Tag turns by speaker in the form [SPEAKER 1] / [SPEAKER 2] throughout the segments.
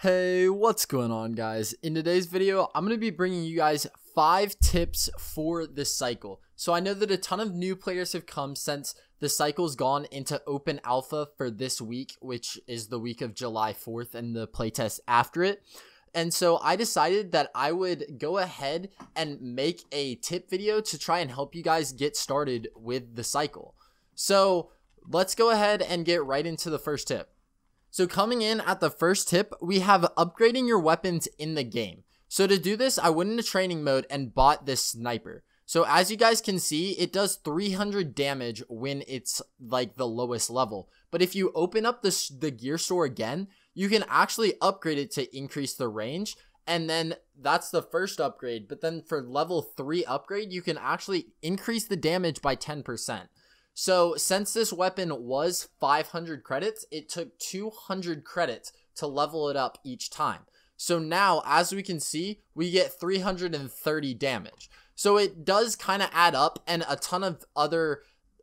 [SPEAKER 1] Hey, what's going on, guys? In today's video, I'm going to be bringing you guys 5 tips for this cycle. So I know that a ton of new players have come since the cycle's gone into open alpha for this week, which is the week of July 4th and the playtest after it. And so I decided that I would go ahead and make a tip video to try and help you guys get started with the cycle. So let's go ahead and get right into the first tip. So coming in at the first tip, we have upgrading your weapons in the game. So to do this, I went into training mode and bought this sniper. So as you guys can see, it does 300 damage when it's like the lowest level. But if you open up the gear store again, you can actually upgrade it to increase the range. And then that's the first upgrade. But then for level 3 upgrade, you can actually increase the damage by 10%. So since this weapon was 500 credits, it took 200 credits to level it up each time. So now, as we can see, we get 330 damage. So it does kind of add up, and a ton of other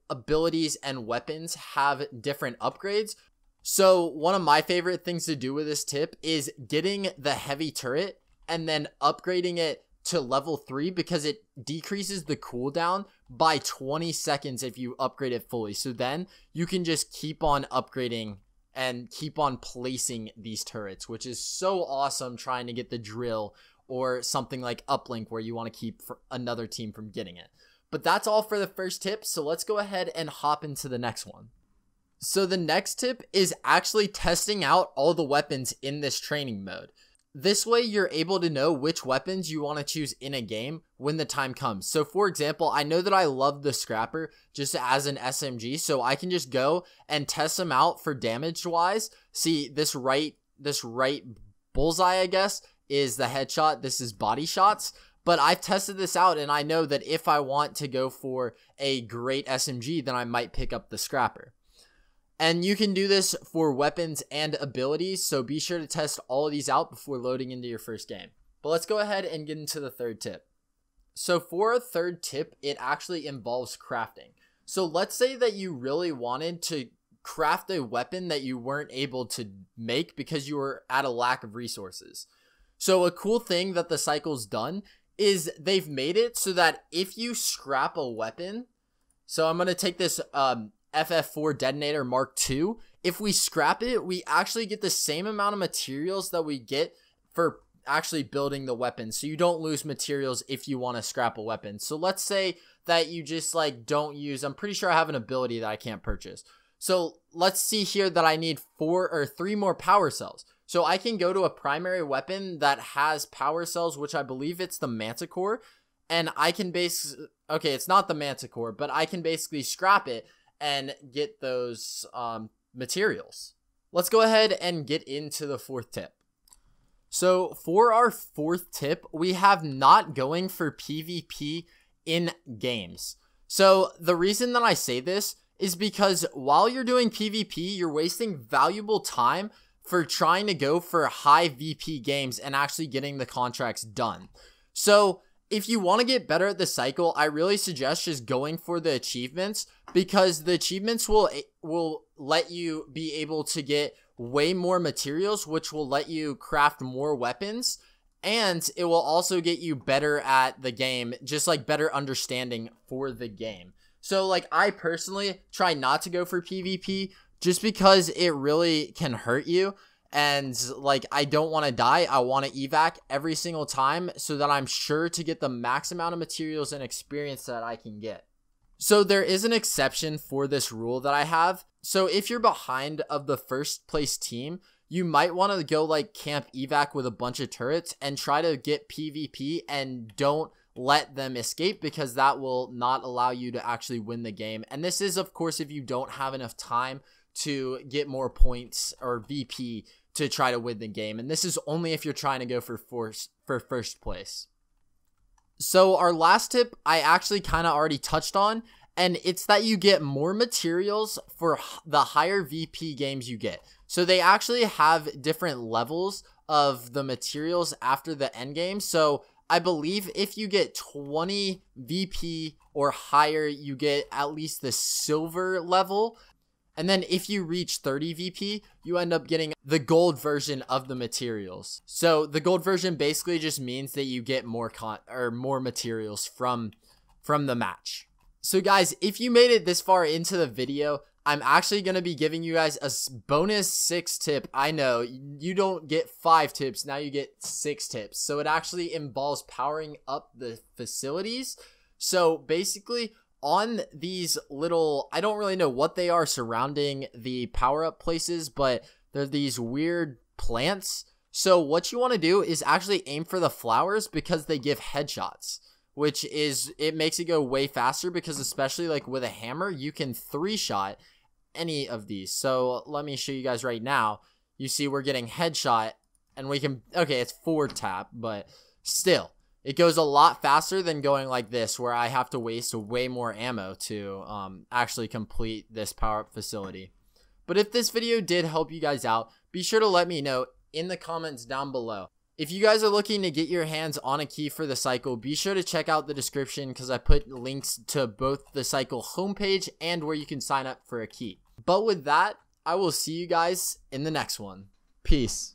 [SPEAKER 1] abilities and weapons have different upgrades. So one of my favorite things to do with this tip is getting the heavy turret and then upgrading it to level 3 because it decreases the cooldown by 20 seconds if you upgrade it fully. So then you can just keep on upgrading and keep on placing these turrets, which is so awesome trying to get the drill or something like uplink where you want to keep another team from getting it. But that's all for the first tip, so let's go ahead and hop into the next one. So the next tip is actually testing out all the weapons in this training mode. This way, you're able to know which weapons you want to choose in a game when the time comes. So for example, I know that I love the Scrapper just as an SMG, so I can just go and test them out for damage wise. See, this right bullseye, I guess, is the headshot. This is body shots. But I've tested this out, and I know that if I want to go for a great SMG, then I might pick up the Scrapper. And you can do this for weapons and abilities, so be sure to test all of these out before loading into your first game. But let's go ahead and get into the third tip. So for a third tip, it actually involves crafting. So let's say that you really wanted to craft a weapon that you weren't able to make because you were at a lack of resources. So a cool thing that the cycle's done is they've made it so that if you scrap a weapon, so I'm going to take this FF4 detonator Mark II. If we scrap it, we actually get the same amount of materials that we get for actually building the weapon. So you don't lose materials if you want to scrap a weapon. So let's say that you just like don't use, I'm pretty sure I have an ability that I can't purchase. So let's see here that I need 4 or 3 more power cells. So I can go to a primary weapon that has power cells, which I believe it's the Manticore. And I can okay, it's not the Manticore, but I can basically scrap it and get those materials. Let's go ahead and get into the fourth tip. So for our fourth tip, we have not going for PvP in games. So the reason that I say this is because while you're doing PvP, you're wasting valuable time for trying to go for high VP games and actually getting the contracts done. So if you want to get better at the cycle, I really suggest just going for the achievements, because the achievements will let you be able to get way more materials, which will let you craft more weapons, and it will also get you better at the game, just like better understanding for the game. So like I personally try not to go for PvP just because it really can hurt you. And like, I don't want to die. I want to evac every single time so that I'm sure to get the max amount of materials and experience that I can get. So there is an exception for this rule that I have. So if you're behind of the first place team, you might want to go like camp evac with a bunch of turrets and try to get PvP, and don't let them escape, because that will not allow you to actually win the game. And this is, of course, if you don't have enough time to get more points or VP to try to win the game. And this is only if you're trying to go for first place. So our last tip, I actually kind of already touched on, and it's that you get more materials for the higher VP games you get. So they actually have different levels of the materials after the end game. So I believe if you get 20 VP or higher, you get at least the silver level. And then if you reach 30 VP, you end up getting the gold version of the materials. So the gold version basically just means that you get more more materials from the match. So guys, if you made it this far into the video, I'm actually going to be giving you guys a bonus 6 tip. I know you don't get 5 tips, now you get 6 tips. So it actually involves powering up the facilities. So basically on these little, I don't really know what they are surrounding the power up places, but they're these weird plants. So what you want to do is actually aim for the flowers because they give headshots, which is, it makes it go way faster because especially like with a hammer, you can 3-shot any of these. So let me show you guys right now. You see we're getting headshot and we can, okay, it's forward tap, but still it goes a lot faster than going like this where I have to waste way more ammo to actually complete this power up facility. But if this video did help you guys out, be sure to let me know in the comments down below. If you guys are looking to get your hands on a key for the cycle, be sure to check out the description because I put links to both the cycle homepage and where you can sign up for a key. But with that, I will see you guys in the next one. Peace.